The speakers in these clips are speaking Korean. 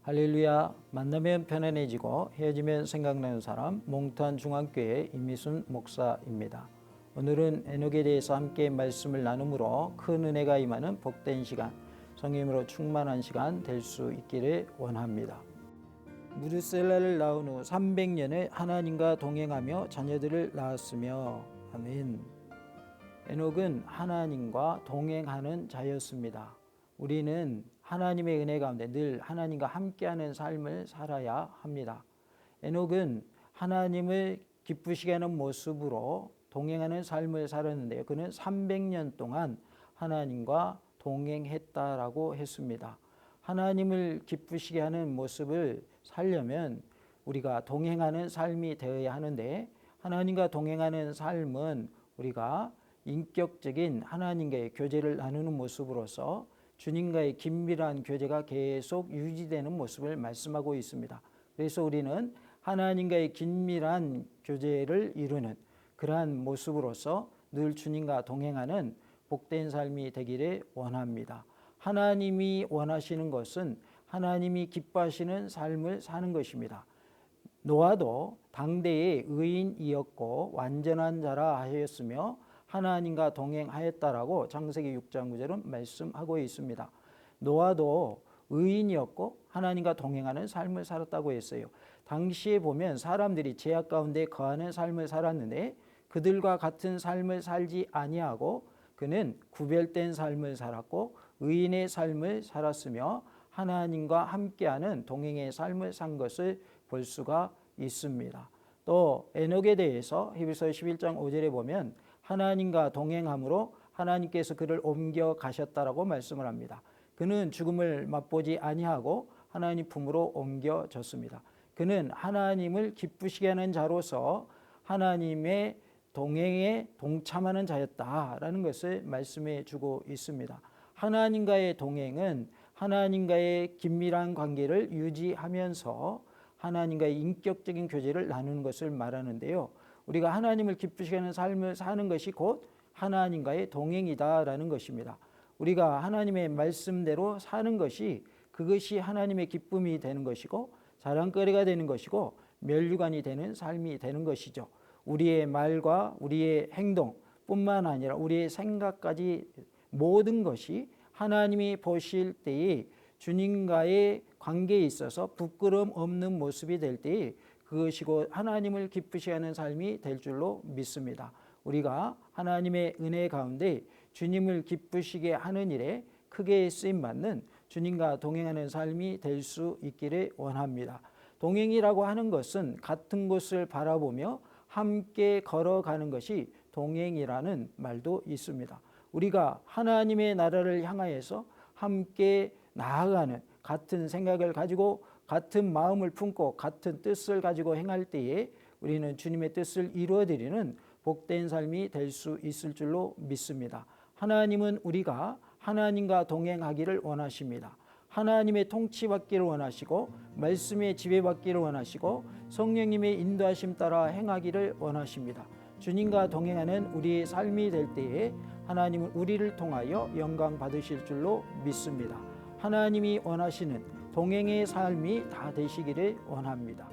할렐루야. 만나면 편안해지고 헤어지면 생각나는 사람, 몽탄 중앙교회 임미순 목사입니다. 오늘은 에녹에 대해서 함께 말씀을 나누므로 큰 은혜가 임하는 복된 시간, 성령으로 충만한 시간 될 수 있기를 원합니다. 무드셀라를 낳은 후 300년을 하나님과 동행하며 자녀들을 낳았으며, 아멘. 에녹은 하나님과 동행하는 자였습니다. 우리는 하나님의 은혜 가운데 늘 하나님과 함께하는 삶을 살아야 합니다. 에녹은 하나님을 기쁘시게 하는 모습으로 동행하는 삶을 살았는데요. 그는 300년 동안 하나님과 동행했다라고 했습니다. 하나님을 기쁘시게 하는 모습을 살려면 우리가 동행하는 삶이 되어야 하는데, 하나님과 동행하는 삶은 우리가 인격적인 하나님과의 교제를 나누는 모습으로서 주님과의 긴밀한 교제가 계속 유지되는 모습을 말씀하고 있습니다. 그래서 우리는 하나님과의 긴밀한 교제를 이루는 그러한 모습으로서 늘 주님과 동행하는 복된 삶이 되기를 원합니다. 하나님이 원하시는 것은 하나님이 기뻐하시는 삶을 사는 것입니다. 노아도 당대의 의인이었고 완전한 자라 하였으며 하나님과 동행하였다라고 창세기 6장 9절은 말씀하고 있습니다. 노아도 의인이었고 하나님과 동행하는 삶을 살았다고 했어요. 당시에 보면 사람들이 죄악 가운데 거하는 삶을 살았는데 그들과 같은 삶을 살지 아니하고 그는 구별된 삶을 살았고 의인의 삶을 살았으며 하나님과 함께하는 동행의 삶을 산 것을 볼 수가 있습니다. 또 에녹에 대해서 히브리서 11장 5절에 보면 하나님과 동행함으로 하나님께서 그를 옮겨 가셨다라고 말씀을 합니다. 그는 죽음을 맛보지 아니하고 하나님 품으로 옮겨졌습니다. 그는 하나님을 기쁘시게 하는 자로서 하나님의 동행에 동참하는 자였다라는 것을 말씀해 주고 있습니다. 하나님과의 동행은 하나님과의 긴밀한 관계를 유지하면서 하나님과의 인격적인 교제를 나누는 것을 말하는데요. 우리가 하나님을 기쁘시게 하는 삶을 사는 것이 곧 하나님과의 동행이다라는 것입니다. 우리가 하나님의 말씀대로 사는 것이 그것이 하나님의 기쁨이 되는 것이고 자랑거리가 되는 것이고 면류관이 되는 삶이 되는 것이죠. 우리의 말과 우리의 행동뿐만 아니라 우리의 생각까지 모든 것이 하나님이 보실 때에 주님과의 관계에 있어서 부끄러움 없는 모습이 될 때에 그것이 곧 하나님을 기쁘시게 하는 삶이 될 줄로 믿습니다. 우리가 하나님의 은혜 가운데 주님을 기쁘시게 하는 일에 크게 쓰임받는 주님과 동행하는 삶이 될 수 있기를 원합니다. 동행이라고 하는 것은 같은 곳을 바라보며 함께 걸어가는 것이 동행이라는 말도 있습니다. 우리가 하나님의 나라를 향하여서 함께 나아가는 같은 생각을 가지고 같은 마음을 품고 같은 뜻을 가지고 행할 때에 우리는 주님의 뜻을 이루어드리는 복된 삶이 될 수 있을 줄로 믿습니다. 하나님은 우리가 하나님과 동행하기를 원하십니다. 하나님의 통치받기를 원하시고 말씀의 지배받기를 원하시고 성령님의 인도하심 따라 행하기를 원하십니다. 주님과 동행하는 우리의 삶이 될 때에 하나님은 우리를 통하여 영광 받으실 줄로 믿습니다. 하나님이 원하시는 동행의 삶이 다 되시기를 원합니다.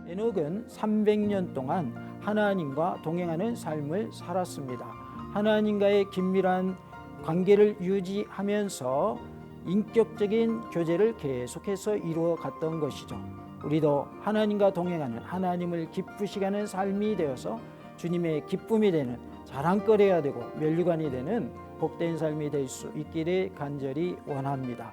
에녹은 300년 동안 하나님과 동행하는 삶을 살았습니다. 하나님과의 긴밀한 관계를 유지하면서 인격적인 교제를 계속해서 이루어 갔던 것이죠. 우리도 하나님과 동행하는 하나님을 기쁘시게 하는 삶이 되어서 주님의 기쁨이 되는 자랑거리가 되고 면류관이 되는 복된 삶이 될 수 있기를 간절히 원합니다.